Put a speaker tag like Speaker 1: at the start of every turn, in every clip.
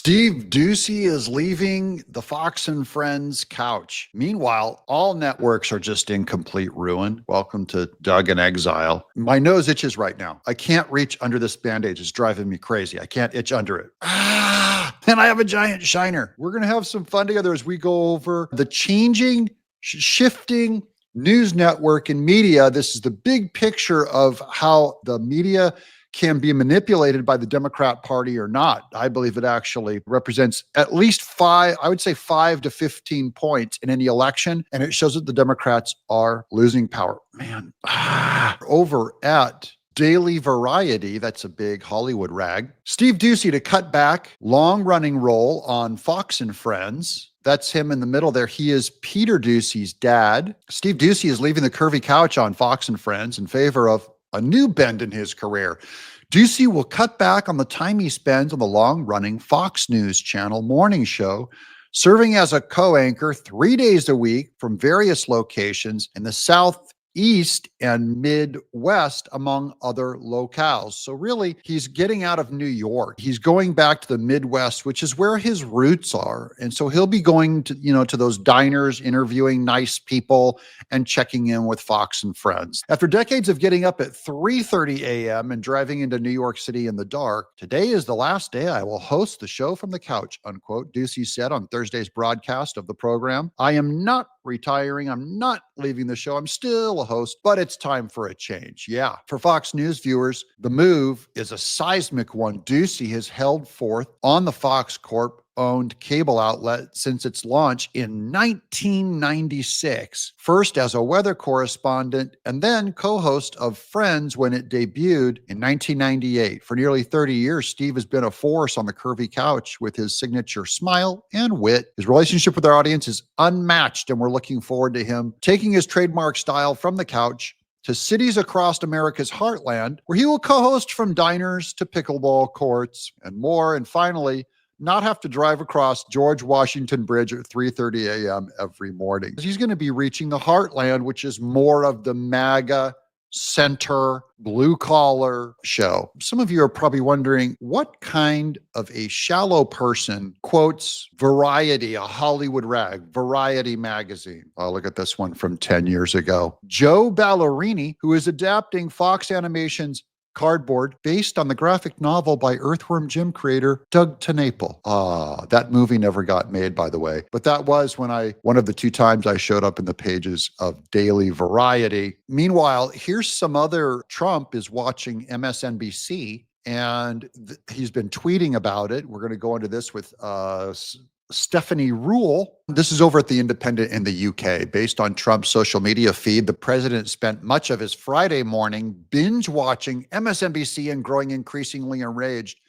Speaker 1: Steve Doocy is leaving the Fox and Friends couch. Meanwhile, all networks are just in complete ruin. Welcome to Doug in Exile. My nose itches right now. I can't reach under this Band-Aid. It's driving me crazy. I can't itch under it. And I have a giant shiner. We're going to have some fun together as we go over the changing, shifting news network and media. This is the big picture of how the media can be manipulated by the Democrat Party or not. I believe it actually represents at least 5 to 15 points in any election. And it shows that the Democrats are losing power. Man, over at Daily Variety, that's a big Hollywood rag. Steve Doocy to cut back, long-running role on Fox and Friends. That's him in the middle there. He is Peter Doocy's dad. Steve Doocy is leaving the curvy couch on Fox and Friends in favor of a new bend in his career. Doocy will cut back on the time he spends on the long-running Fox News Channel morning show, serving as a co-anchor 3 days a week from various locations in the Southeast and Midwest, among other locales. So really, he's getting out of New York. He's going back to the Midwest, which is where his roots are. And so he'll be going to, to those diners, interviewing nice people and checking in with Fox and Friends. After decades of getting up at 3:30 a.m. and driving into New York City in the dark, today is the last day I will host the show from the couch, unquote, Doocy said on Thursday's broadcast of the program. I am not retiring. I'm not leaving the show. I'm still a host, but it's time for a change. Yeah. For Fox News viewers, the move is a seismic one. Doocy has held forth on the Fox Corp owned cable outlet since its launch in 1996, first as a weather correspondent and then co-host of Friends when it debuted in 1998. For nearly 30 years, Steve has been a force on the curvy couch with his signature smile and wit. His relationship with our audience is unmatched, and we're looking forward to him taking his trademark style from the couch to cities across America's heartland, where he will co-host from diners to pickleball courts and more. And finally, not have to drive across George Washington Bridge at 3:30 a.m. every morning. He's going to be reaching the heartland, which is more of the MAGA center, blue-collar show. Some of you are probably wondering what kind of a shallow person quotes Variety, a Hollywood rag, Variety magazine. Oh, look at this one from 10 years ago. Joe Ballerini, who is adapting Fox Animation's Cardboard, based on the graphic novel by Earthworm Jim creator Doug TenNapel. That movie never got made, by the way. But that was one of the 2 times I showed up in the pages of Daily Variety. Meanwhile, here's some other. Trump is watching MSNBC, and he's been tweeting about it. We're going to go into this with Stephanie Rule. This is over at The Independent in the UK. Based on Trump's social media feed, the president spent much of his Friday morning binge watching MSNBC and growing increasingly enraged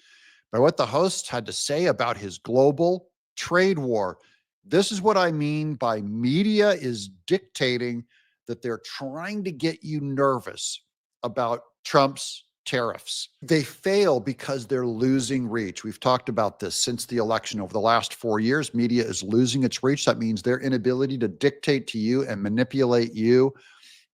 Speaker 1: by what the hosts had to say about his global trade war. This is what I mean by media is dictating that they're trying to get you nervous about Trump's tariffs. They fail because they're losing reach. We've talked about this since the election. Over the last 4 years, media is losing its reach. That means their inability to dictate to you and manipulate you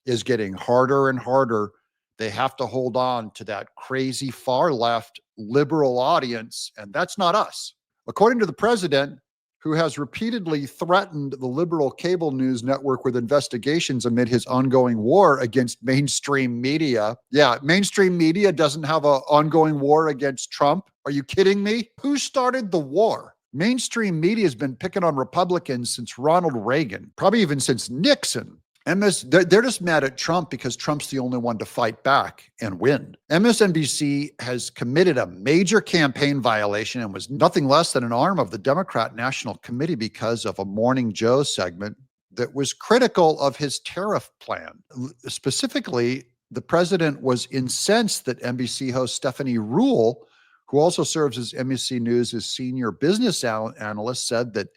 Speaker 1: is getting harder and harder. They have to hold on to that crazy far left liberal audience, and that's not us. According to the president, who has repeatedly threatened the liberal cable news network with investigations amid his ongoing war against mainstream media. Yeah, mainstream media doesn't have an ongoing war against Trump. Are you kidding me? Who started the war? Mainstream media has been picking on Republicans since Ronald Reagan, probably even since Nixon. They're just mad at Trump because Trump's the only one to fight back and win. MSNBC has committed a major campaign violation and was nothing less than an arm of the Democrat National Committee because of a Morning Joe segment that was critical of his tariff plan. Specifically, the president was incensed that NBC host Stephanie Rule, who also serves as NBC News' senior business analyst, said that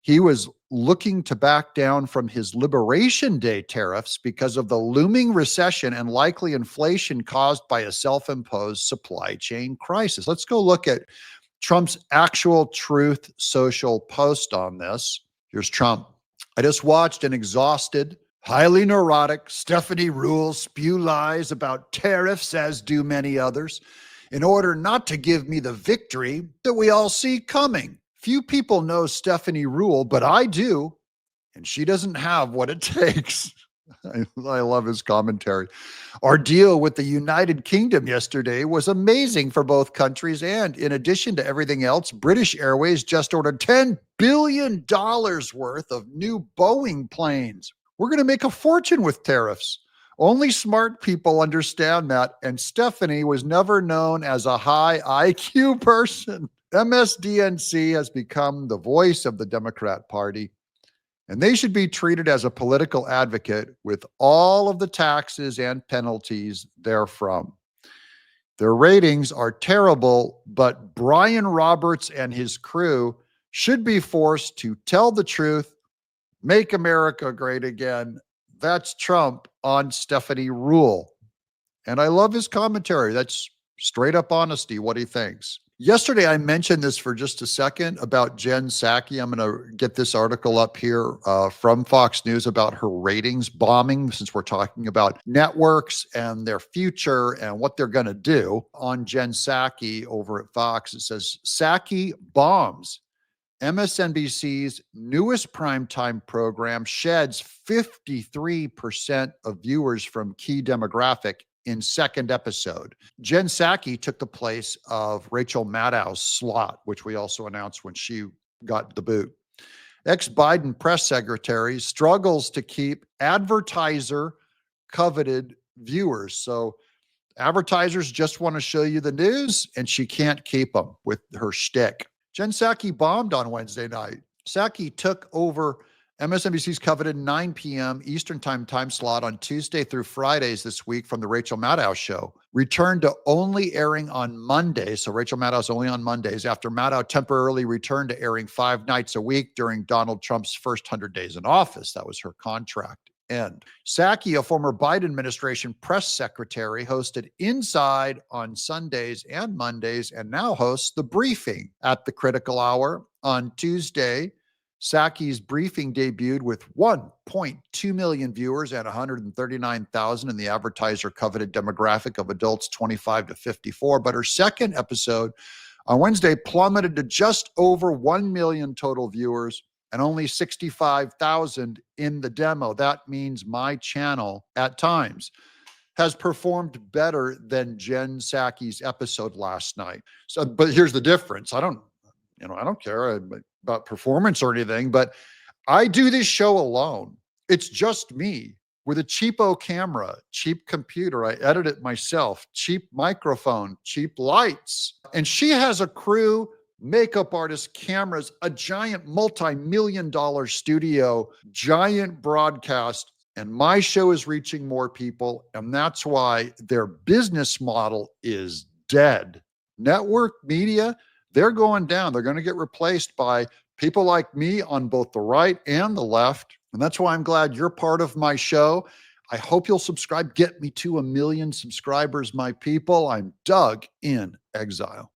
Speaker 1: he was looking to back down from his Liberation Day tariffs because of the looming recession and likely inflation caused by a self-imposed supply chain crisis. Let's go look at Trump's actual Truth Social post on this. Here's Trump. I just watched an exhausted, highly neurotic Stephanie Rule spew lies about tariffs, as do many others. in order not to give me the victory that we all see coming. Few people know Stephanie Ruhle, but I do, and she doesn't have what it takes. I love his commentary. Our deal with the United Kingdom yesterday was amazing for both countries. And in addition to everything else, British Airways just ordered $10 billion worth of new Boeing planes. We're going to make a fortune with tariffs. Only smart people understand that. And Stephanie was never known as a high IQ person. MSDNC has become the voice of the Democrat Party, and they should be treated as a political advocate with all of the taxes and penalties therefrom. Their ratings are terrible, but Brian Roberts and his crew should be forced to tell the truth, make America great again. That's Trump on Stephanie Ruhle. And I love his commentary. That's straight up honesty, what he thinks. Yesterday, I mentioned this for just a second about Jen Psaki. I'm going to get this article up here from Fox News about her ratings bombing, since we're talking about networks and their future and what they're going to do. On Jen Psaki over at Fox, it says, Psaki bombs. MSNBC's newest primetime program sheds 53% of viewers from key demographic in second episode. Jen Psaki took the place of Rachel Maddow's slot, which we also announced when she got the boot. Ex-Biden press secretary struggles to keep advertiser-coveted viewers. So advertisers just want to show you the news, and she can't keep them with her shtick. Jen Psaki bombed on Wednesday night. Psaki took over MSNBC's coveted 9 p.m. Eastern time slot on Tuesday through Fridays this week from the Rachel Maddow show. Returned to only airing on Mondays. So Rachel Maddow's only on Mondays after Maddow temporarily returned to airing 5 nights a week during Donald Trump's first 100 days in office. That was her contract end. Psaki, a former Biden administration press secretary, hosted Inside on Sundays and Mondays and now hosts The Briefing at the critical hour on Tuesday. Psaki's briefing debuted with 1.2 million viewers and 139,000 in the advertiser-coveted demographic of adults 25 to 54. But her second episode on Wednesday plummeted to just over 1 million total viewers and only 65,000 in the demo. That means my channel at times has performed better than Jen Psaki's episode last night. So, but here's the difference. I don't care about performance or anything, but I do this show alone. It's just me with a cheapo camera, cheap computer. I edit it myself, cheap microphone, cheap lights. And she has a crew, makeup artists, cameras, a giant multi-million-dollar studio, giant broadcast. And my show is reaching more people. And that's why their business model is dead. Network media, they're going down. They're going to get replaced by people like me on both the right and the left. And that's why I'm glad you're part of my show. I hope you'll subscribe. Get me to 1 million subscribers, my people. I'm Doug in Exile.